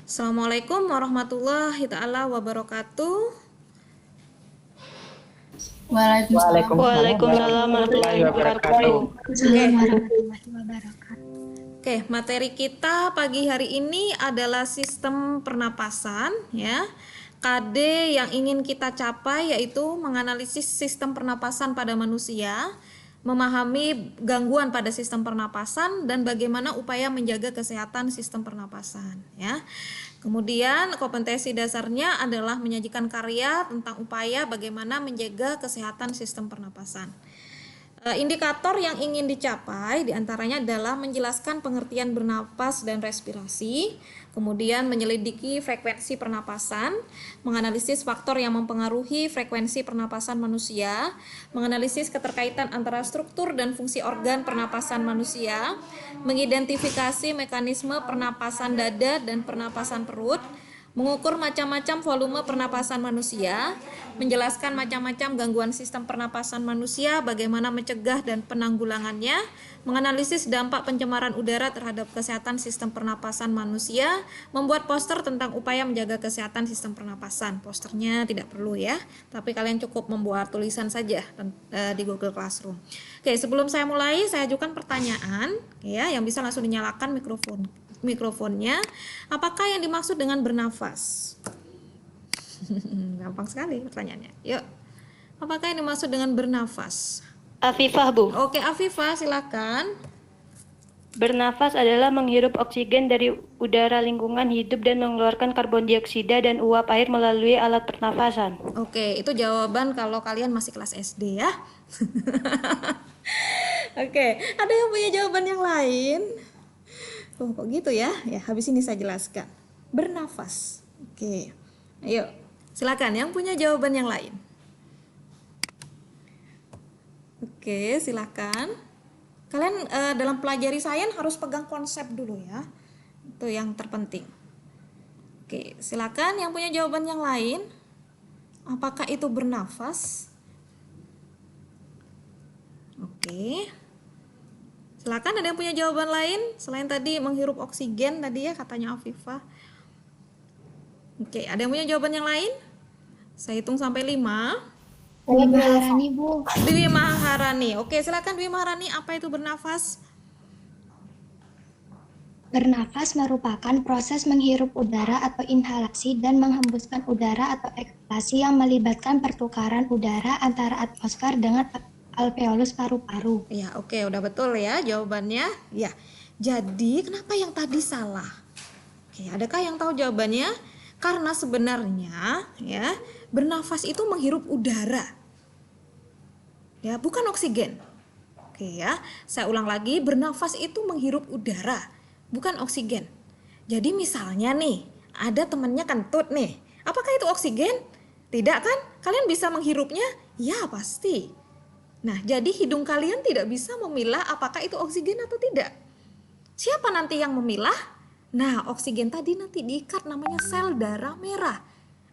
Assalamualaikum warahmatullahi taala wabarakatuh. Waalaikumsalam Waalaikumsalam warahmatullahi wabarakatuh. warahmatullahi wabarakatuh. Oke, materi kita pagi hari ini adalah sistem pernapasan ya. KD yang ingin kita capai yaitu menganalisis sistem pernapasan pada manusia, memahami gangguan pada sistem pernapasan dan bagaimana upaya menjaga kesehatan sistem pernapasan ya. Kemudian kompetensi dasarnya adalah menyajikan karya tentang upaya bagaimana menjaga kesehatan sistem pernapasan. Indikator yang ingin dicapai diantaranya adalah menjelaskan pengertian bernapas dan respirasi, kemudian menyelidiki frekuensi pernapasan, menganalisis faktor yang mempengaruhi frekuensi pernapasan manusia, menganalisis keterkaitan antara struktur dan fungsi organ pernapasan manusia, mengidentifikasi mekanisme pernapasan dada dan pernapasan perut, mengukur macam-macam volume pernapasan manusia, menjelaskan macam-macam gangguan sistem pernapasan manusia, bagaimana mencegah dan penanggulangannya, menganalisis dampak pencemaran udara terhadap kesehatan sistem pernapasan manusia, membuat poster tentang upaya menjaga kesehatan sistem pernapasan. Posternya tidak perlu ya, tapi kalian cukup membuat tulisan saja di Google Classroom. Oke, sebelum saya mulai, saya ajukan pertanyaan ya, yang bisa langsung dinyalakan mikrofonnya. Apakah yang dimaksud dengan bernafas? Gampang sekali pertanyaannya. Yuk. Apakah yang dimaksud dengan bernafas? Afifah, Bu. Oke, Afifah silakan. Bernafas adalah menghirup oksigen dari udara lingkungan hidup dan mengeluarkan karbon dioksida dan uap air melalui alat pernafasan. Oke, itu jawaban kalau kalian masih kelas SD ya. Oke, ada yang punya jawaban yang lain? Oh, kok gitu ya? Ya, habis ini saya jelaskan. Bernafas. Oke. Ayo, silakan yang punya jawaban yang lain. Oke, silakan. Kalian dalam pelajari sains harus pegang konsep dulu ya. Itu yang terpenting. Oke, silakan yang punya jawaban yang lain. Apakah itu bernafas? Oke. Silakan, ada yang punya jawaban lain selain tadi menghirup oksigen tadi ya katanya Afifah. Oke, ada yang punya jawaban yang lain? Saya hitung sampai 5. Dwi Maharani, Bu. Dwi Maharani. Oke, silakan Dwi Maharani, apa itu bernafas? Bernafas merupakan proses menghirup udara atau inhalasi dan menghembuskan udara atau ekshalasi yang melibatkan pertukaran udara antara atmosfer dengan alveolus paru-paru. Ya, oke, udah betul ya jawabannya. Ya. Jadi, kenapa yang tadi salah? Oke, adakah yang tahu jawabannya? Karena sebenarnya ya, bernafas itu menghirup udara. Ya, bukan oksigen. Oke ya, saya ulang lagi, bernafas itu menghirup udara, bukan oksigen. Jadi misalnya nih, ada temannya kentut nih. Apakah itu oksigen? Tidak kan? Kalian bisa menghirupnya? Ya, pasti. Nah, jadi hidung kalian tidak bisa memilah apakah itu oksigen atau tidak. Siapa nanti yang memilah? Nah, oksigen tadi nanti diikat namanya sel darah merah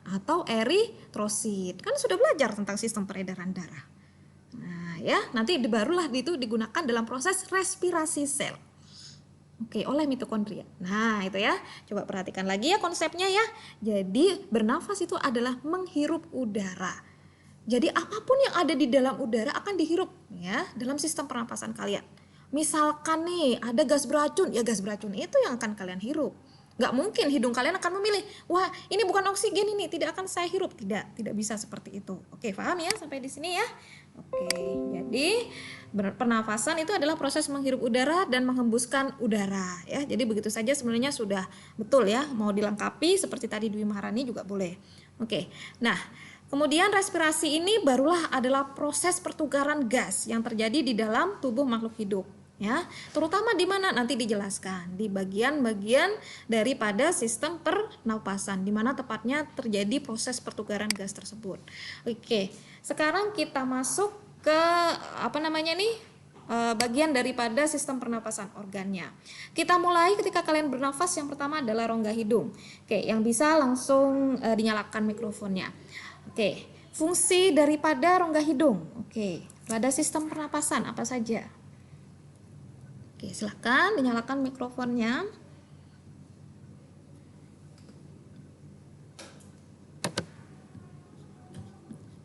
atau eritrosit. Kan sudah belajar tentang sistem peredaran darah. Nah, ya, nanti barulah itu digunakan dalam proses respirasi sel. Oke, oleh mitokondria. Nah, itu ya. Coba perhatikan lagi ya konsepnya ya. Jadi, bernafas itu adalah menghirup udara. Jadi apapun yang ada di dalam udara akan dihirup ya dalam sistem pernapasan kalian. Misalkan nih ada gas beracun, ya gas beracun itu yang akan kalian hirup. Gak mungkin hidung kalian akan memilih, wah ini bukan oksigen ini, tidak akan saya hirup. Tidak bisa seperti itu. Oke, paham ya sampai di sini ya? Oke, jadi pernafasan itu adalah proses menghirup udara dan menghembuskan udara ya. Jadi begitu saja sebenarnya sudah betul ya. Mau dilengkapi seperti tadi Dwi Maharani juga boleh. Oke, nah kemudian respirasi ini barulah adalah proses pertukaran gas yang terjadi di dalam tubuh makhluk hidup ya. Terutama di mana nanti dijelaskan di bagian-bagian daripada sistem pernapasan di mana tepatnya terjadi proses pertukaran gas tersebut. Oke, sekarang kita masuk ke bagian daripada sistem pernapasan organnya. Kita mulai ketika kalian bernafas, yang pertama adalah rongga hidung. Oke, yang bisa langsung dinyalakan mikrofonnya. Oke, fungsi daripada rongga hidung. Oke, pada sistem pernapasan apa saja? Oke, silakan dinyalakan mikrofonnya.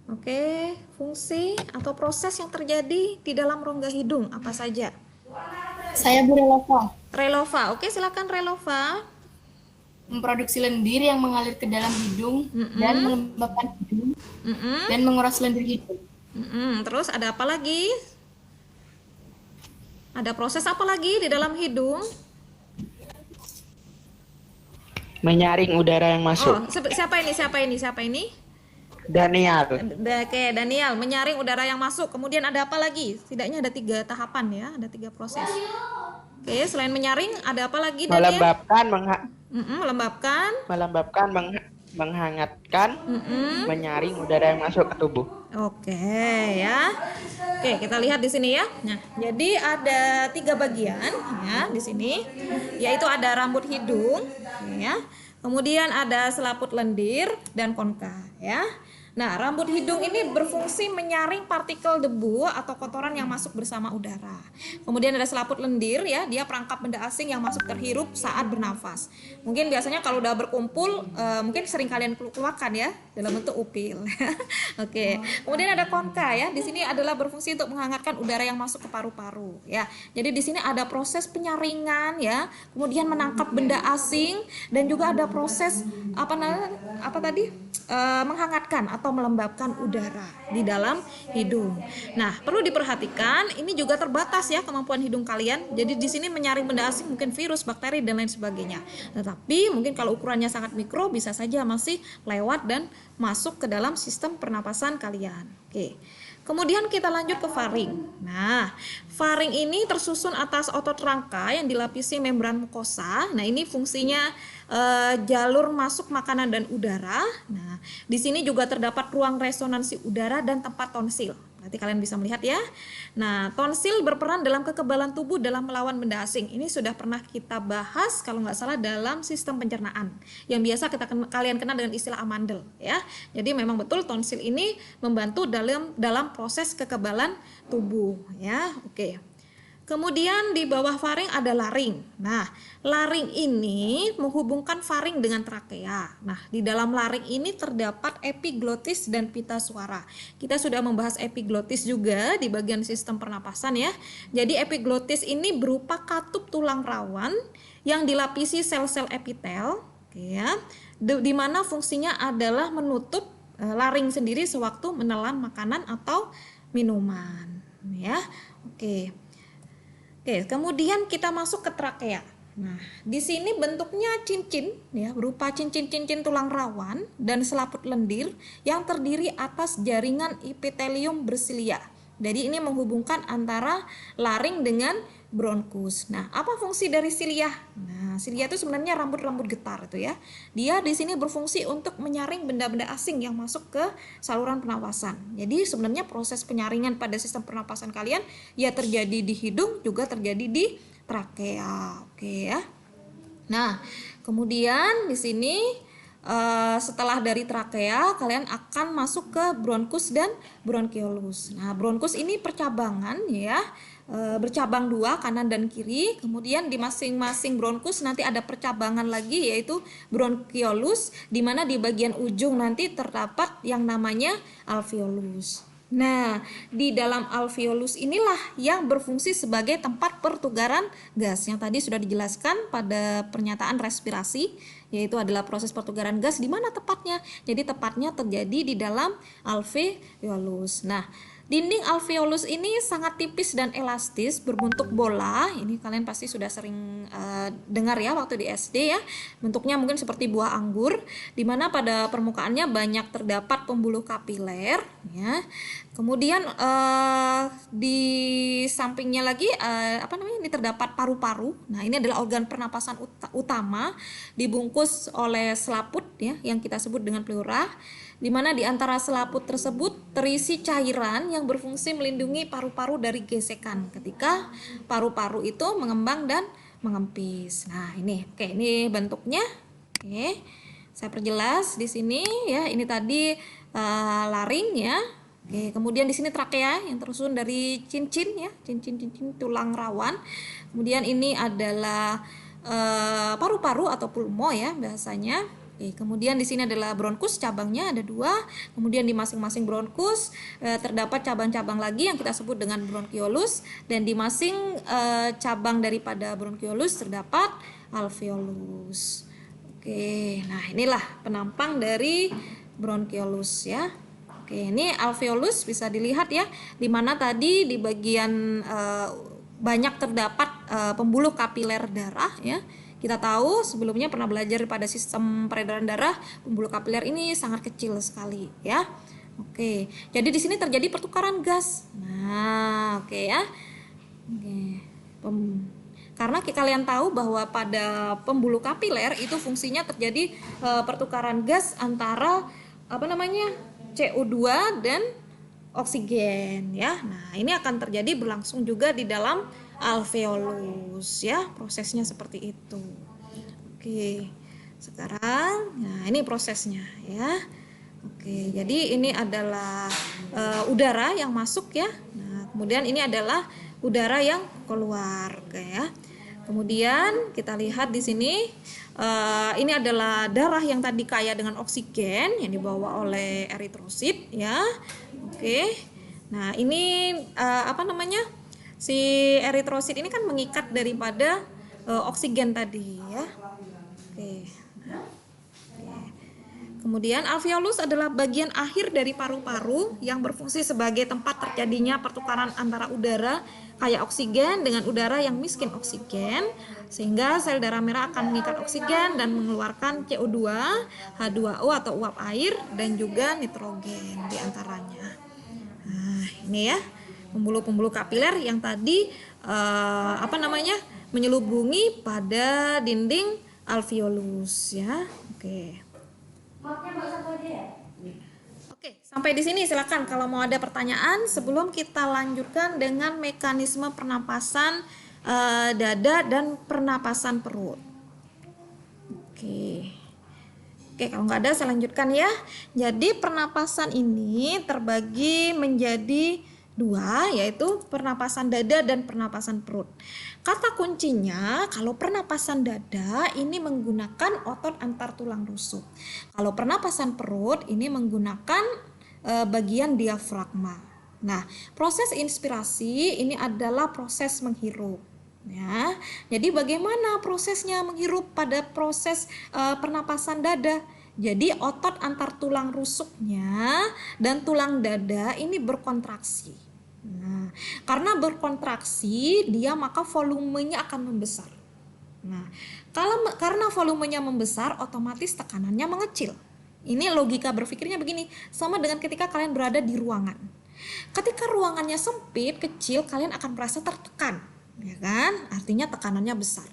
Oke, fungsi atau proses yang terjadi di dalam rongga hidung apa saja? Saya Bu Relova. Relova. Oke, silakan Relova. Memproduksi lendir yang mengalir ke dalam hidung dan melembabkan hidung Mm-mm. dan menguras lendir hidung. Terus ada apa lagi? Ada proses apa lagi di dalam hidung? Menyaring udara yang masuk. Oh, siapa ini? Daniel. Oke, Daniel, menyaring udara yang masuk. Kemudian ada apa lagi? Setidaknya ada 3 tahapan ya, ada 3 proses. Oke, selain menyaring, ada apa lagi, Daniel? Melembabkan, menghangatkan, menyaring udara yang masuk ke tubuh. Oke ya. Oke, kita lihat di sini ya. Nah, jadi ada 3 bagian ya di sini, yaitu ada rambut hidung, ya. Kemudian ada selaput lendir dan konka, ya. Nah, rambut hidung ini berfungsi menyaring partikel debu atau kotoran yang masuk bersama udara. Kemudian ada selaput lendir ya, dia perangkap benda asing yang masuk terhirup saat bernafas. Mungkin biasanya kalau udah berkumpul, mungkin sering kalian keluarkan ya dalam bentuk upil. Oke. Kemudian ada konka ya, di sini adalah berfungsi untuk menghangatkan udara yang masuk ke paru-paru ya. Jadi di sini ada proses penyaringan ya, kemudian menangkap benda asing dan juga ada proses menghangatkan atau melembabkan udara di dalam hidung. Nah, perlu diperhatikan ini juga terbatas ya kemampuan hidung kalian. Jadi di sini menyaring benda asing, mungkin virus, bakteri dan lain sebagainya. Tetapi mungkin kalau ukurannya sangat mikro bisa saja masih lewat dan masuk ke dalam sistem pernapasan kalian. Oke. Kemudian kita lanjut ke faring. Nah, faring ini tersusun atas otot rangka yang dilapisi membran mukosa. Nah, ini fungsinya jalur masuk makanan dan udara. Nah, di sini juga terdapat ruang resonansi udara dan tempat tonsil. Nanti kalian bisa melihat ya. Nah, tonsil berperan dalam kekebalan tubuh dalam melawan benda asing. Ini sudah pernah kita bahas kalau nggak salah dalam sistem pencernaan yang biasa kalian kenal dengan istilah amandel ya. Jadi memang betul tonsil ini membantu dalam proses kekebalan tubuh ya. Oke. Kemudian di bawah faring ada laring. Nah, laring ini menghubungkan faring dengan trakea. Nah, di dalam laring ini terdapat epiglotis dan pita suara. Kita sudah membahas epiglotis juga di bagian sistem pernapasan ya. Jadi epiglotis ini berupa katup tulang rawan yang dilapisi sel-sel epitel, ya, di mana fungsinya adalah menutup laring sendiri sewaktu menelan makanan atau minuman, ya. Oke, kemudian kita masuk ke trakea. Nah, di sini bentuknya cincin ya, berupa cincin-cincin tulang rawan dan selaput lendir yang terdiri atas jaringan epitelium bersilia. Jadi ini menghubungkan antara laring dengan bronkus. Nah, apa fungsi dari silia? Nah, silia itu sebenarnya rambut-rambut getar itu ya. Dia di sini berfungsi untuk menyaring benda-benda asing yang masuk ke saluran pernapasan. Jadi sebenarnya proses penyaringan pada sistem pernapasan kalian ya terjadi di hidung juga terjadi di trakea. Oke ya. Nah, kemudian di sini setelah dari trakea kalian akan masuk ke bronkus dan bronkiolus. Nah, bronkus ini percabangan ya, bercabang 2 kanan dan kiri. Kemudian di masing-masing bronkus nanti ada percabangan lagi yaitu bronkiolus, di mana di bagian ujung nanti terdapat yang namanya alveolus. Nah, di dalam alveolus inilah yang berfungsi sebagai tempat pertukaran gas yang tadi sudah dijelaskan pada pernyataan respirasi, yaitu adalah proses pertukaran gas di mana tepatnya. Jadi tepatnya terjadi di dalam alveolus. Nah, dinding alveolus ini sangat tipis dan elastis, berbentuk bola. Ini kalian pasti sudah sering dengar ya waktu di SD ya. Bentuknya mungkin seperti buah anggur, di mana pada permukaannya banyak terdapat pembuluh kapiler ya. Kemudian di sampingnya lagi ini terdapat paru-paru. Nah, ini adalah organ pernapasan utama, dibungkus oleh selaput ya yang kita sebut dengan pleura, di mana di antara selaput tersebut terisi cairan yang berfungsi melindungi paru-paru dari gesekan ketika paru-paru itu mengembang dan mengempis. Nah, ini bentuknya. Oke. Saya perjelas di sini ya. Ini tadi laring ya. Oke, kemudian di sini trakea yang tersusun dari cincin ya, cincin-cincin tulang rawan. Kemudian ini adalah paru-paru atau pulmo ya bahasanya. Oke, kemudian di sini adalah bronkus, cabangnya ada 2. Kemudian di masing-masing bronkus terdapat cabang-cabang lagi yang kita sebut dengan bronkiolus, dan di masing cabang daripada bronkiolus terdapat alveolus. Oke, nah inilah penampang dari bronkiolus ya. Oke, ini alveolus bisa dilihat ya, di mana tadi di bagian banyak terdapat pembuluh kapiler darah ya. Kita tahu sebelumnya pernah belajar pada sistem peredaran darah, pembuluh kapiler ini sangat kecil sekali ya. Oke, jadi di sini terjadi pertukaran gas. Nah, oke ya. Oke. Karena kalian tahu bahwa pada pembuluh kapiler itu fungsinya terjadi pertukaran gas antara CO2 dan oksigen ya. Nah, ini akan terjadi berlangsung juga di dalam alveolus ya, prosesnya seperti itu. Oke, sekarang nah ini prosesnya ya. Oke, jadi ini adalah udara yang masuk ya. Nah, kemudian ini adalah udara yang keluar ya. Kemudian kita lihat di sini ini adalah darah yang tadi kaya dengan oksigen yang dibawa oleh eritrosit ya. Oke. Nah, ini si eritrosit ini kan mengikat daripada oksigen tadi ya. Oke. Kemudian alveolus adalah bagian akhir dari paru-paru yang berfungsi sebagai tempat terjadinya pertukaran antara udara kaya oksigen dengan udara yang miskin oksigen, sehingga sel darah merah akan mengikat oksigen dan mengeluarkan CO2, H2O atau uap air, dan juga nitrogen diantaranya. Nah, ini ya pembuluh-pembuluh kapiler yang tadi menyelubungi pada dinding alveolus ya. Oke, sampai di sini silakan kalau mau ada pertanyaan sebelum kita lanjutkan dengan mekanisme pernapasan dada dan pernapasan perut. Oke, kalau nggak ada saya lanjutkan ya. Jadi pernapasan ini terbagi menjadi 2, yaitu pernapasan dada dan pernapasan perut. Kata kuncinya kalau pernapasan dada ini menggunakan otot antar tulang rusuk. Kalau pernapasan perut ini menggunakan bagian diafragma. Nah, proses inspirasi ini adalah proses menghirup. Ya, jadi bagaimana prosesnya menghirup pada proses pernapasan dada? Jadi otot antar tulang rusuknya dan tulang dada ini berkontraksi. Nah, karena berkontraksi dia maka volumenya akan membesar. Nah, karena volumenya membesar otomatis tekanannya mengecil. Ini logika berpikirnya begini, sama dengan ketika kalian berada di ruangan. Ketika ruangannya sempit, kecil, kalian akan merasa tertekan, ya kan? Artinya tekanannya besar.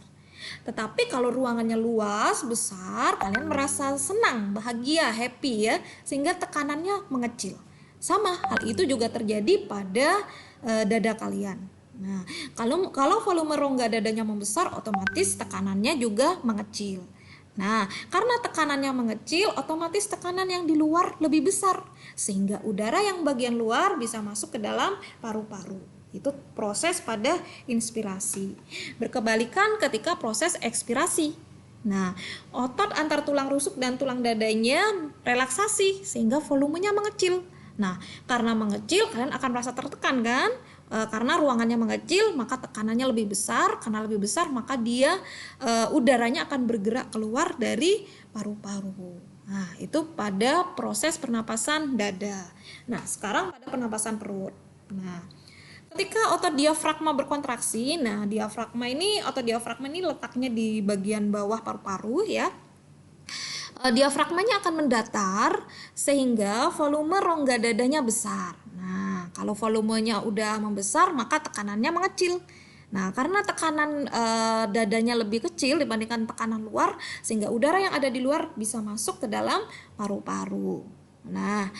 Tetapi kalau ruangannya luas, besar, kalian merasa senang, bahagia, happy ya, sehingga tekanannya mengecil. Sama hal itu juga terjadi pada dada kalian. Nah, kalau volume rongga dadanya membesar, otomatis tekanannya juga mengecil. Nah, karena tekanannya mengecil, otomatis tekanan yang di luar lebih besar, sehingga udara yang bagian luar bisa masuk ke dalam paru-paru. Itu proses pada inspirasi. Berkebalikan ketika proses ekspirasi. Nah, otot antar tulang rusuk dan tulang dadanya relaksasi sehingga volumenya mengecil. Nah, karena mengecil kalian akan merasa tertekan kan? Karena ruangannya mengecil maka tekanannya lebih besar. Karena lebih besar maka dia udaranya akan bergerak keluar dari paru-paru. Nah, itu pada proses pernapasan dada. Nah, sekarang pada pernapasan perut. Nah, ketika otot diafragma berkontraksi, otot diafragma ini letaknya di bagian bawah paru-paru ya. Diafragmanya akan mendatar sehingga volume rongga dadanya besar. Nah, kalau volumenya udah membesar maka tekanannya mengecil. Nah, karena tekanan dadanya lebih kecil dibandingkan tekanan luar, sehingga udara yang ada di luar bisa masuk ke dalam paru-paru. Nah,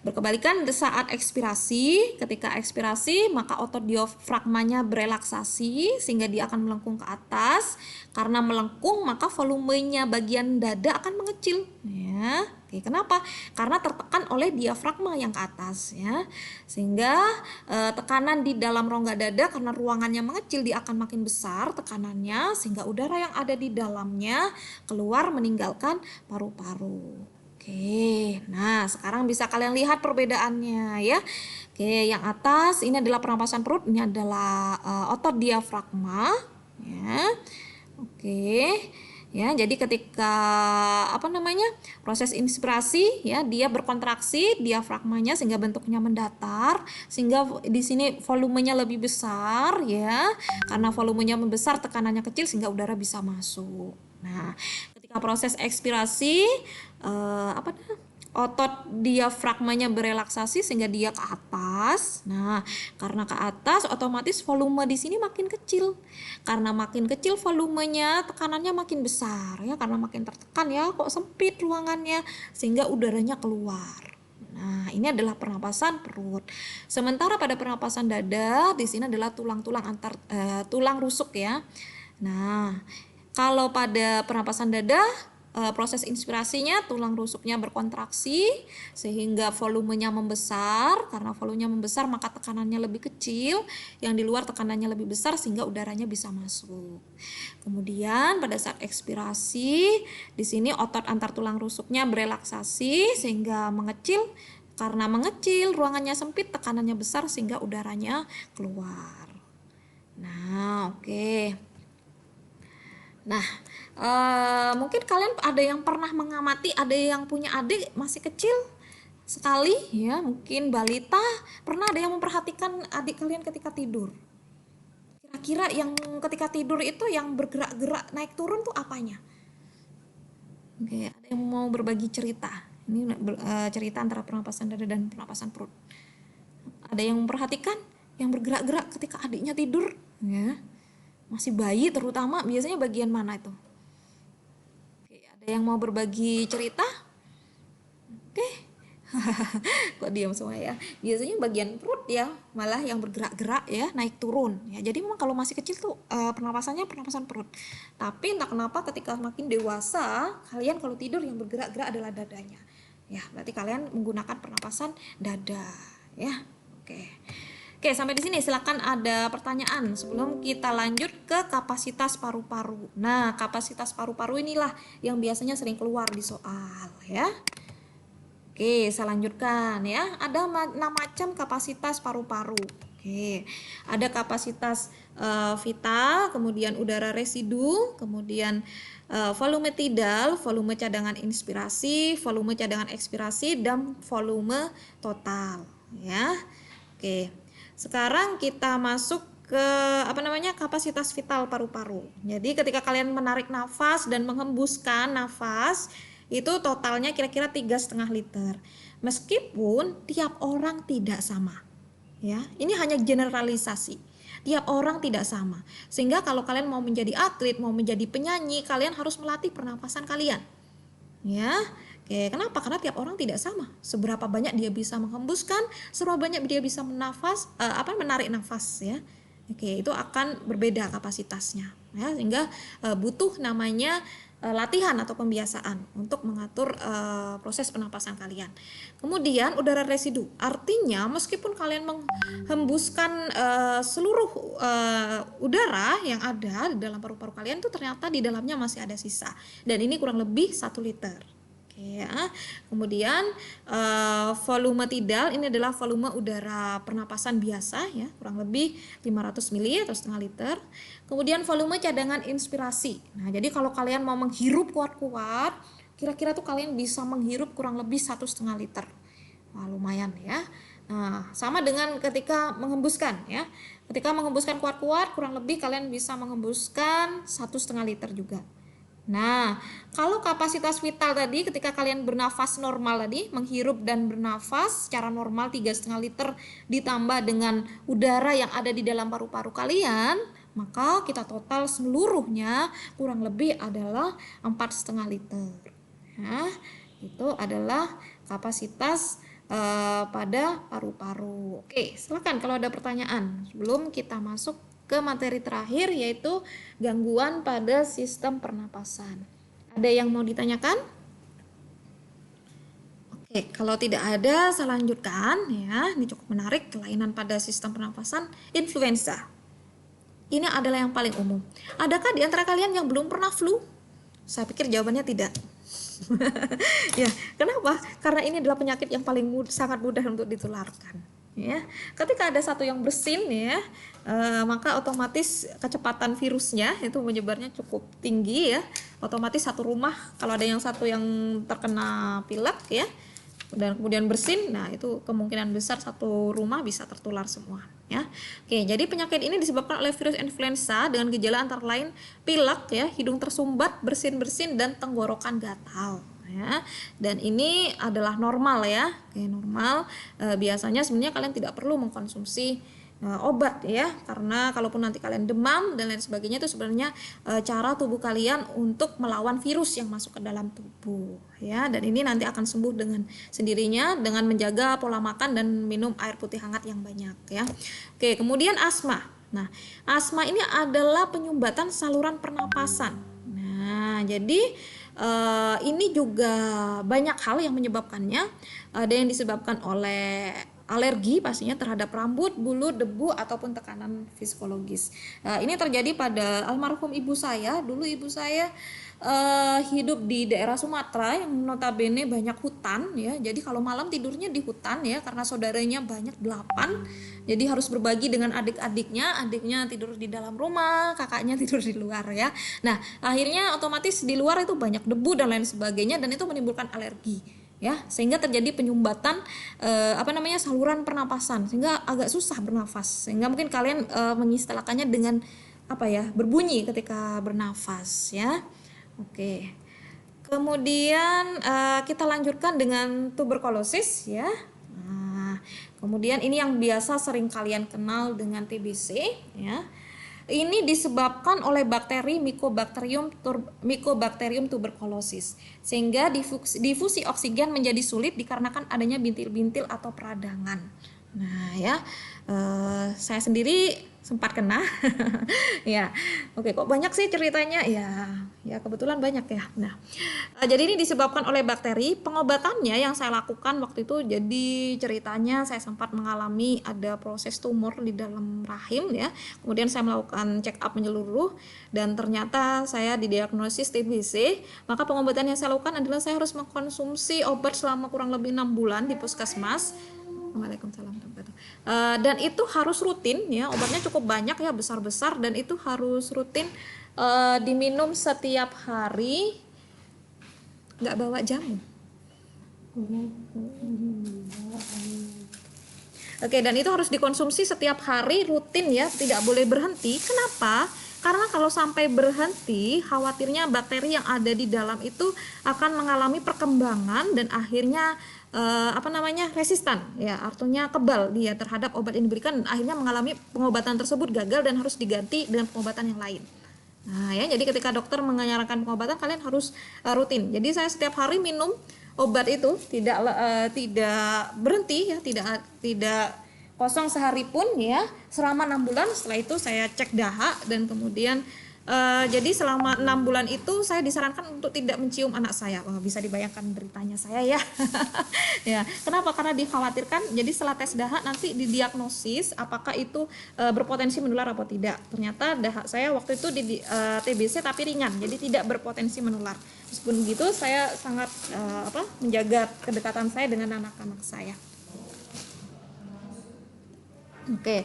berkebalikan saat ekspirasi, ketika ekspirasi maka otot diafragmanya berelaksasi sehingga dia akan melengkung ke atas. Karena melengkung maka volumenya bagian dada akan mengecil ya. Oke, kenapa? Karena tertekan oleh diafragma yang ke atas ya. Sehingga tekanan di dalam rongga dada karena ruangannya mengecil dia akan makin besar tekanannya sehingga udara yang ada di dalamnya keluar meninggalkan paru-paru. Oke, nah sekarang bisa kalian lihat perbedaannya ya. Oke, yang atas ini adalah pernapasan perut, ini adalah otot diafragma ya. Oke. Ya, jadi ketika proses inspirasi ya dia berkontraksi diafragmanya sehingga bentuknya mendatar sehingga di sini volumenya lebih besar ya. Karena volumenya membesar tekanannya kecil sehingga udara bisa masuk. Nah, ketika proses ekspirasi otot diafragmanya berelaksasi sehingga dia ke atas. Nah, karena ke atas otomatis volume di sini makin kecil. Karena makin kecil volumenya, tekanannya makin besar ya, karena makin tertekan ya, kok sempit ruangannya sehingga udaranya keluar. Nah, ini adalah pernapasan perut. Sementara pada pernapasan dada, di sini adalah tulang-tulang tulang rusuk ya. Nah, kalau pada pernapasan dada proses inspirasinya tulang rusuknya berkontraksi sehingga volumenya membesar. Karena volumenya membesar maka tekanannya lebih kecil, yang di luar tekanannya lebih besar sehingga udaranya bisa masuk. Kemudian pada saat ekspirasi di sini otot antar tulang rusuknya berelaksasi sehingga mengecil. Karena mengecil ruangannya sempit, tekanannya besar sehingga udaranya keluar. Nah, oke. Nah, mungkin kalian ada yang pernah mengamati, ada yang punya adik masih kecil sekali ya, mungkin balita, pernah ada yang memperhatikan adik kalian ketika tidur. Kira-kira yang ketika tidur itu yang bergerak-gerak naik turun tuh apanya? Oke, ada yang mau berbagi cerita? Ini cerita antara pernapasan dada dan pernapasan perut. Ada yang memperhatikan yang bergerak-gerak ketika adiknya tidur ya? Masih bayi terutama, biasanya bagian mana itu? Oke, ada yang mau berbagi cerita? Oke. Kok diam semua ya? Biasanya bagian perut ya, malah yang bergerak-gerak ya, naik turun ya. Jadi memang kalau masih kecil tuh pernapasannya pernapasan perut. Tapi entah kenapa ketika makin dewasa, kalian kalau tidur yang bergerak-gerak adalah dadanya. Ya, berarti kalian menggunakan pernapasan dada ya. Oke. Oke, sampai di sini silakan ada pertanyaan sebelum kita lanjut ke kapasitas paru-paru. Nah, kapasitas paru-paru inilah yang biasanya sering keluar di soal ya. Oke, saya lanjutkan ya. Ada 6 macam kapasitas paru-paru. Oke, ada kapasitas vital, kemudian udara residu, kemudian volume tidal, volume cadangan inspirasi, volume cadangan ekspirasi, dan volume total ya. Oke. Sekarang kita masuk ke kapasitas vital paru-paru. Jadi ketika kalian menarik nafas dan menghembuskan nafas itu totalnya kira-kira 3,5 liter. Meskipun tiap orang tidak sama. Ya, ini hanya generalisasi. Tiap orang tidak sama. Sehingga kalau kalian mau menjadi atlet, mau menjadi penyanyi, kalian harus melatih pernapasan kalian. Ya. Oke, kenapa? Karena tiap orang tidak sama. Seberapa banyak dia bisa menghembuskan, seberapa banyak dia bisa menarik nafas ya. Oke, itu akan berbeda kapasitasnya ya, sehingga butuh namanya latihan atau pembiasaan untuk mengatur proses pernapasan kalian. Kemudian udara residu, artinya meskipun kalian menghembuskan seluruh udara yang ada di dalam paru-paru kalian itu ternyata di dalamnya masih ada sisa, dan ini kurang lebih 1 liter. Ya. Kemudian volume tidal ini adalah volume udara pernapasan biasa ya, kurang lebih 500 ml atau setengah liter. Kemudian volume cadangan inspirasi. Nah, jadi kalau kalian mau menghirup kuat-kuat, kira-kira tuh kalian bisa menghirup kurang lebih 1,5 liter. Wah, lumayan ya. Nah, sama dengan ketika menghembuskan ya. Ketika menghembuskan kuat-kuat, kurang lebih kalian bisa menghembuskan 1,5 liter juga. Nah, kalau kapasitas vital tadi ketika kalian bernafas normal tadi, menghirup dan bernafas secara normal 3,5 liter ditambah dengan udara yang ada di dalam paru-paru kalian, maka kita total seluruhnya kurang lebih adalah 4,5 liter. Nah, itu adalah kapasitas pada paru-paru. Oke, silakan kalau ada pertanyaan sebelum kita masuk ke materi terakhir, yaitu gangguan pada sistem pernapasan. Ada yang mau ditanyakan? Oke, kalau tidak ada, saya lanjutkan ya. Ini cukup menarik, kelainan pada sistem pernafasan influenza. Ini adalah yang paling umum. Adakah di antara kalian yang belum pernah flu? Saya pikir jawabannya tidak. Ya, kenapa? Karena ini adalah penyakit yang paling sangat mudah untuk ditularkan. Ya, ketika ada satu yang bersin ya, maka otomatis kecepatan virusnya itu menyebarnya cukup tinggi ya. Otomatis satu rumah kalau ada yang satu yang terkena pilek ya, dan kemudian bersin, nah itu kemungkinan besar satu rumah bisa tertular semua ya. Oke, jadi penyakit ini disebabkan oleh virus influenza dengan gejala antara lain pilek ya, hidung tersumbat, bersin-bersin dan tenggorokan gatal ya. Dan ini adalah normal ya. Oke, normal. Biasanya sebenarnya kalian tidak perlu mengkonsumsi obat ya, karena kalaupun nanti kalian demam dan lain sebagainya itu sebenarnya cara tubuh kalian untuk melawan virus yang masuk ke dalam tubuh ya, dan ini nanti akan sembuh dengan sendirinya dengan menjaga pola makan dan minum air putih hangat yang banyak ya. Oke, kemudian asma. Nah, asma ini adalah penyumbatan saluran pernapasan. Nah, jadi ini juga banyak hal yang menyebabkannya. Ada yang disebabkan oleh alergi pastinya terhadap rambut, bulu, debu ataupun tekanan psikologis. Ini terjadi pada almarhum ibu saya. Dulu ibu saya hidup di daerah Sumatera yang notabene banyak hutan ya. Jadi kalau malam tidurnya di hutan ya, karena saudaranya banyak 8. Jadi harus berbagi dengan adik-adiknya. Adiknya tidur di dalam rumah, kakaknya tidur di luar ya. Nah, akhirnya otomatis di luar itu banyak debu dan lain sebagainya, dan itu menimbulkan alergi ya, sehingga terjadi penyumbatan saluran pernapasan, sehingga agak susah bernafas, sehingga mungkin kalian mengistilahkannya dengan berbunyi ketika bernafas ya. Oke, kemudian kita lanjutkan dengan tuberkulosis ya. Nah, kemudian ini yang biasa sering kalian kenal dengan TBC ya. Ini disebabkan oleh bakteri Mycobacterium tuberculosis, sehingga difusi oksigen menjadi sulit dikarenakan adanya bintil-bintil atau peradangan. Nah ya, saya sendiri sempat kena. Ya, oke, kok banyak sih ceritanya ya kebetulan banyak ya. Nah, jadi ini disebabkan oleh bakteri. Pengobatannya yang saya lakukan waktu itu, jadi ceritanya saya sempat mengalami ada proses tumor di dalam rahim ya. Kemudian saya melakukan check up menyeluruh dan ternyata saya didiagnosis TBC. Maka pengobatan yang saya lakukan adalah saya harus mengkonsumsi obat selama kurang lebih 6 bulan di puskesmas. Waalaikumsalam. Dan itu harus rutin ya, obatnya cukup banyak ya, besar-besar, dan itu harus rutin diminum setiap hari, nggak bawa jamu. Oke, dan itu harus dikonsumsi setiap hari rutin ya, tidak boleh berhenti. Kenapa? Karena kalau sampai berhenti, khawatirnya bakteri yang ada di dalam itu akan mengalami perkembangan dan akhirnya resistan ya, artinya kebal dia terhadap obat yang diberikan, dan akhirnya mengalami pengobatan tersebut gagal dan harus diganti dengan pengobatan yang lain. Nah ya, jadi ketika dokter menyarankan pengobatan, kalian harus rutin. Jadi saya setiap hari minum obat itu tidak berhenti ya, tidak kosong sehari pun ya, selama 6 bulan. Setelah itu saya cek dahak, dan kemudian jadi selama 6 bulan itu saya disarankan untuk tidak mencium anak saya. Bisa dibayangkan deritanya saya ya. Ya, kenapa? Karena dikhawatirkan. Jadi setelah tes dahak nanti didiagnosis apakah itu berpotensi menular atau tidak. Ternyata dahak saya waktu itu di TBC tapi ringan, jadi tidak berpotensi menular. Meskipun begitu, saya sangat menjaga kedekatan saya dengan anak-anak saya. Oke,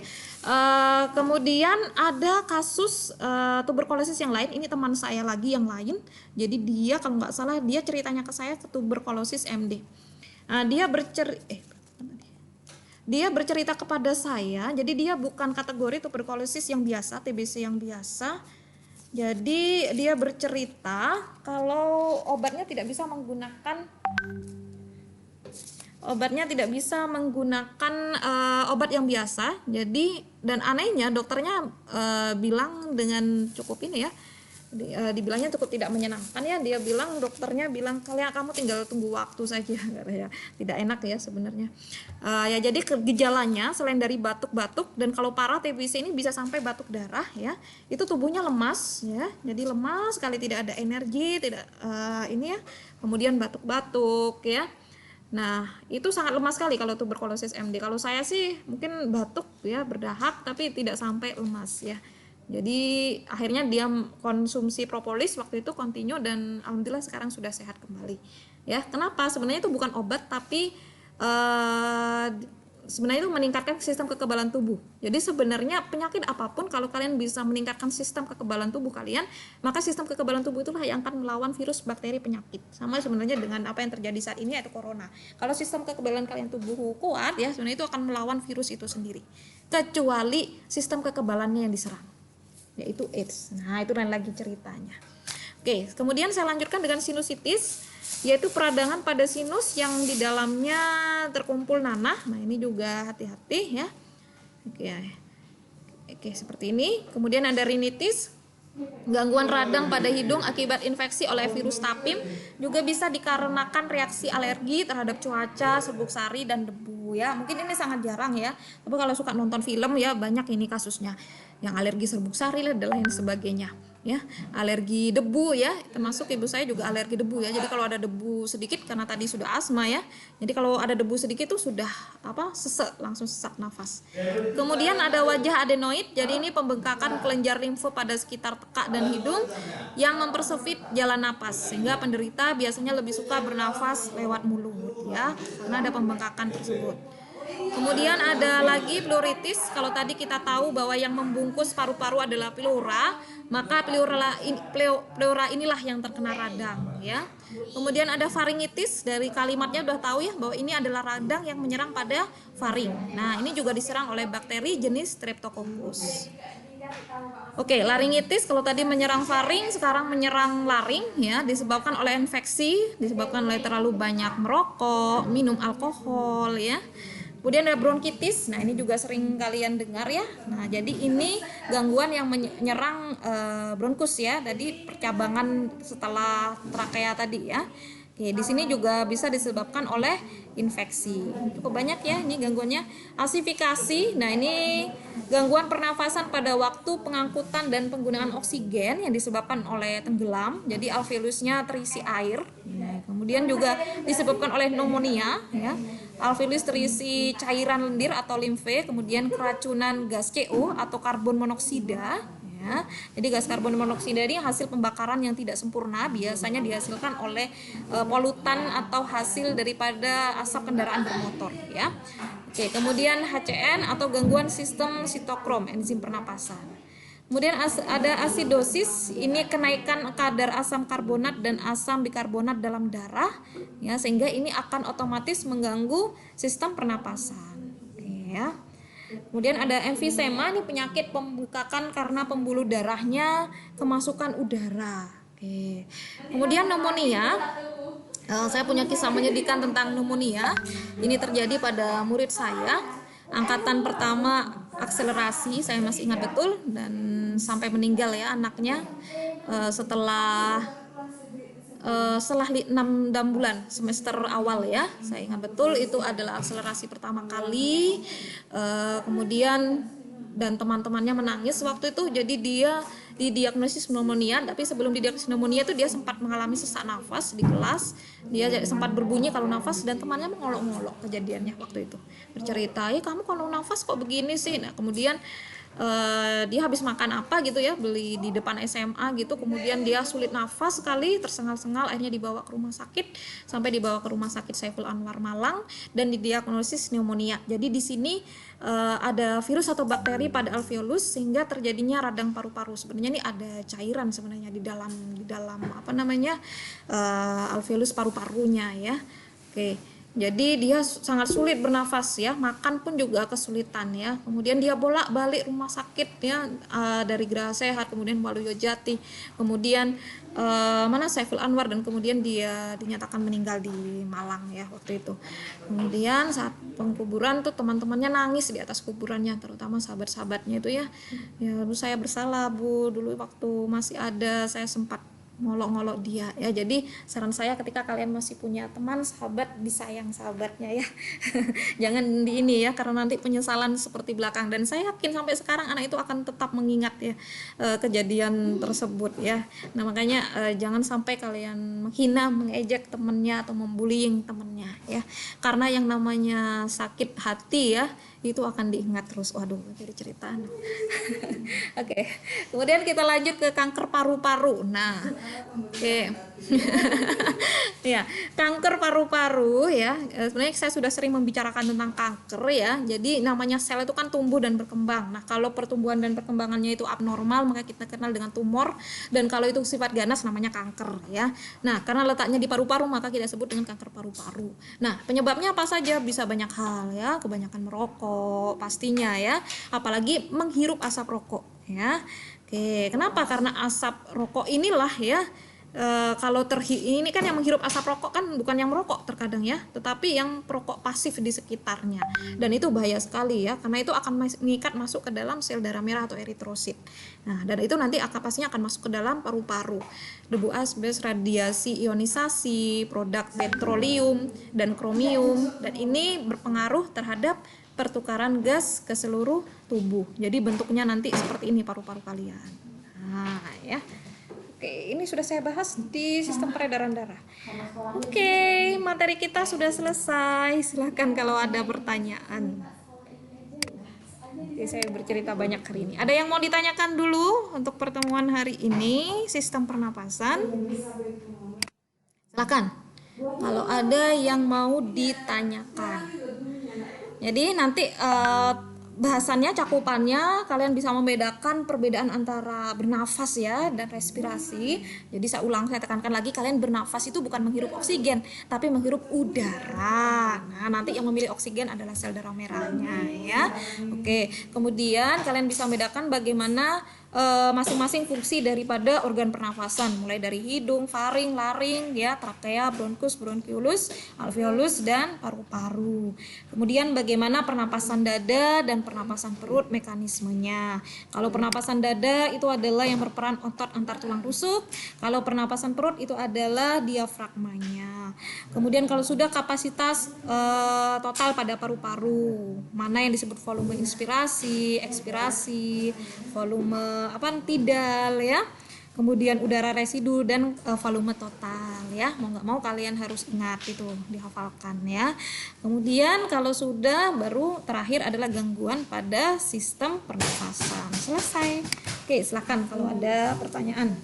kemudian ada kasus tuberkulosis yang lain. Ini teman saya lagi yang lain. Jadi dia kalau nggak salah dia ceritanya ke saya tuberkulosis MD. Dia bercerita kepada saya. Jadi dia bukan kategori tuberkulosis yang biasa, TBC yang biasa. Jadi dia bercerita kalau obatnya tidak bisa menggunakan obat yang biasa. Jadi, dan anehnya dokternya bilang dengan cukup ini ya, dibilangnya cukup tidak menyenangkan ya. Dia bilang, dokternya bilang, kamu tinggal tunggu waktu saja. Ya, tidak enak ya sebenarnya. Ya, jadi gejalanya selain dari batuk-batuk, dan kalau parah TBC ini bisa sampai batuk darah ya, itu tubuhnya lemas ya, jadi lemas sekali, tidak ada energi, tidak kemudian batuk-batuk ya. Nah, itu sangat lemah sekali kalau tuberkulosis MD. Kalau saya sih mungkin batuk ya, berdahak tapi tidak sampai lemas ya. Jadi akhirnya dia konsumsi propolis waktu itu continue dan alhamdulillah sekarang sudah sehat kembali. Ya, kenapa? Sebenarnya itu bukan obat tapi sebenarnya itu meningkatkan sistem kekebalan tubuh. Jadi sebenarnya penyakit apapun kalau kalian bisa meningkatkan sistem kekebalan tubuh kalian, maka sistem kekebalan tubuh itulah yang akan melawan virus, bakteri, penyakit. Sama sebenarnya dengan apa yang terjadi saat ini yaitu corona. Kalau sistem kekebalan kalian tubuh kuat ya, sebenarnya itu akan melawan virus itu sendiri. Kecuali sistem kekebalannya yang diserang, yaitu AIDS. Nah, itu lain lagi ceritanya. Oke, kemudian saya lanjutkan dengan sinusitis, yaitu peradangan pada sinus yang di dalamnya terkumpul nanah. Nah, ini juga hati-hati ya. Oke, seperti ini. Kemudian ada rinitis, gangguan radang pada hidung akibat infeksi oleh virus tapim, juga bisa dikarenakan reaksi alergi terhadap cuaca, serbuk sari dan debu ya. Mungkin ini sangat jarang ya, tapi kalau suka nonton film ya banyak ini kasusnya, yang alergi serbuk sari dan lain sebagainya ya. Alergi debu ya, termasuk ibu saya juga alergi debu ya. Jadi kalau ada debu sedikit, karena tadi sudah asma ya, jadi kalau ada debu sedikit tuh sudah sesek, langsung sesak nafas. Kemudian ada wajah adenoid, jadi ini pembengkakan kelenjar limfe pada sekitar tekak dan hidung yang mempersempit jalan napas, sehingga penderita biasanya lebih suka bernafas lewat mulut ya, karena ada pembengkakan tersebut. Kemudian ada lagi pleuritis. Kalau tadi kita tahu bahwa yang membungkus paru-paru adalah pleura, maka pleura inilah yang terkena radang ya. Kemudian ada faringitis, dari kalimatnya udah tahu ya bahwa ini adalah radang yang menyerang pada faring. Nah, ini juga diserang oleh bakteri jenis Streptococcus. Oke, laringitis kalau tadi menyerang faring, sekarang menyerang laring ya, disebabkan oleh infeksi, disebabkan oleh terlalu banyak merokok, minum alkohol ya. Kemudian ada bronkitis. Nah, ini juga sering kalian dengar ya. Nah, jadi ini gangguan yang menyerang bronkus ya. Tadi percabangan setelah trakea tadi ya. Oke, di sini juga bisa disebabkan oleh infeksi. Cukup banyak ya ini gangguannya. Asifikasi. Nah, ini gangguan pernafasan pada waktu pengangkutan dan penggunaan oksigen yang disebabkan oleh tenggelam. Jadi alveolusnya terisi air. Nah, kemudian juga disebabkan oleh pneumonia ya. Alveolus terisi cairan lendir atau limfe, kemudian keracunan gas CO atau karbon monoksida ya. Jadi gas karbon monoksida ini hasil pembakaran yang tidak sempurna, biasanya dihasilkan oleh polutan atau hasil daripada asap kendaraan bermotor ya. Oke, kemudian HCN atau gangguan sistem sitokrom, enzim pernapasan. Kemudian ada asidosis, ini kenaikan kadar asam karbonat dan asam bikarbonat dalam darah ya, sehingga ini akan otomatis mengganggu sistem pernapasan. Oke, ya. Kemudian ada emfisema, ini penyakit pembengkakan karena pembuluh darahnya kemasukan udara. Oke. Kemudian pneumonia. Saya punya kisah menyedihkan tentang pneumonia. Ini terjadi pada murid saya. Angkatan pertama akselerasi, saya masih ingat betul, dan sampai meninggal ya anaknya setelah 6 bulan semester awal ya, saya ingat betul itu adalah akselerasi pertama kali. Kemudian dan teman-temannya menangis waktu itu, jadi dia didiagnosis pneumonia, tapi sebelum didiagnosis pneumonia itu dia sempat mengalami sesak nafas di kelas, dia sempat berbunyi kalau nafas dan temannya mengolok-ngolok kejadiannya waktu itu, bercerita, kamu kalau nafas kok begini sih. Nah, kemudian dia habis makan apa gitu ya, beli di depan SMA gitu, kemudian dia sulit nafas sekali, tersengal-sengal, akhirnya dibawa ke rumah sakit, sampai dibawa ke rumah sakit Saiful Anwar Malang dan didiagnosis pneumonia. Jadi di sini ada virus atau bakteri pada alveolus sehingga terjadinya radang paru-paru. Sebenarnya ini ada cairan sebenarnya di dalam alveolus paru-parunya ya. Oke. Jadi dia sangat sulit bernafas ya, makan pun juga kesulitan ya. Kemudian dia bolak-balik rumah sakit ya, dari Geraha Sehat, kemudian Waluyo Jati, kemudian Saiful Anwar, dan kemudian dia dinyatakan meninggal di Malang ya waktu itu. Kemudian saat pengkuburan tuh teman-temannya nangis di atas kuburannya, terutama sahabat-sahabatnya itu ya. Ya, Bu, saya bersalah Bu, dulu waktu masih ada saya sempat ngolok-ngolok dia ya. Jadi saran saya ketika kalian masih punya teman, sahabat, disayang sahabatnya ya. Jangan di ini ya, karena nanti penyesalan seperti belakang. Dan saya yakin sampai sekarang anak itu akan tetap mengingat ya kejadian tersebut ya. Nah makanya jangan sampai kalian menghina, mengejek temennya atau membullying temennya ya. Karena yang namanya sakit hati ya itu akan diingat terus. Waduh, jadi cerita. Oke. Kemudian kita lanjut ke kanker paru-paru. Nah, oke. Ya, kanker paru-paru ya. Sebenarnya saya sudah sering membicarakan tentang kanker ya. Jadi namanya sel itu kan tumbuh dan berkembang. Nah, kalau pertumbuhan dan perkembangannya itu abnormal, maka kita kenal dengan tumor. Dan kalau itu sifat ganas namanya kanker ya. Nah, karena letaknya di paru-paru maka kita sebut dengan kanker paru-paru. Nah, penyebabnya apa saja? Bisa banyak hal ya. Kebanyakan merokok pastinya ya. Apalagi menghirup asap rokok ya. Oke, kenapa? Karena asap rokok inilah ya. Kalau ini kan yang menghirup asap rokok kan bukan yang merokok terkadang ya, tetapi yang perokok pasif di sekitarnya, dan itu bahaya sekali ya, karena itu akan mengikat masuk ke dalam sel darah merah atau eritrosit. Nah, dan itu nanti pastinya akan masuk ke dalam paru-paru. Debu asbes, radiasi ionisasi, produk petroleum dan kromium, dan ini berpengaruh terhadap pertukaran gas ke seluruh tubuh. Jadi bentuknya nanti seperti ini paru-paru kalian. Nah, ya. Oke, ini sudah saya bahas di sistem peredaran darah. Oke, materi kita sudah selesai. Silakan kalau ada pertanyaan. Oke, saya bercerita banyak hari ini. Ada yang mau ditanyakan dulu untuk pertemuan hari ini, sistem pernapasan? Silakan. Kalau ada yang mau ditanyakan. Jadi nanti bahasannya, cakupannya kalian bisa membedakan perbedaan antara bernafas ya dan respirasi. Jadi saya tekankan lagi, kalian bernafas itu bukan menghirup oksigen tapi menghirup udara. Nah, nanti yang memilih oksigen adalah sel darah merahnya ya. Oke, kemudian kalian bisa membedakan bagaimana masing-masing fungsi daripada organ pernafasan, mulai dari hidung, faring, laring ya, trakea, bronkus, bronkiolus, alveolus, dan paru-paru. Kemudian bagaimana pernapasan dada dan pernapasan perut, mekanismenya. Kalau pernapasan dada itu adalah yang berperan otot antar tulang rusuk. Kalau pernapasan perut itu adalah diafragmanya. Kemudian kalau sudah kapasitas total pada paru-paru, mana yang disebut volume inspirasi, ekspirasi, volume tidal ya, kemudian udara residu, dan volume total ya. Mau nggak mau kalian harus ingat itu, dihafalkan ya. Kemudian kalau sudah, baru terakhir adalah gangguan pada sistem pernafasan. Selesai. Oke, silakan kalau ada pertanyaan.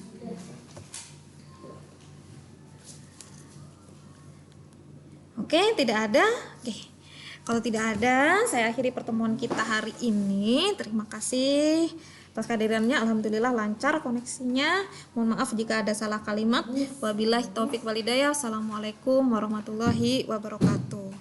Oke, tidak ada. Oke, kalau tidak ada, saya akhiri pertemuan kita hari ini. Terima kasih atas kehadirannya. Alhamdulillah lancar koneksinya. Mohon maaf jika ada salah kalimat. Wabillahi taufik walhidayah. Assalamualaikum warahmatullahi wabarakatuh.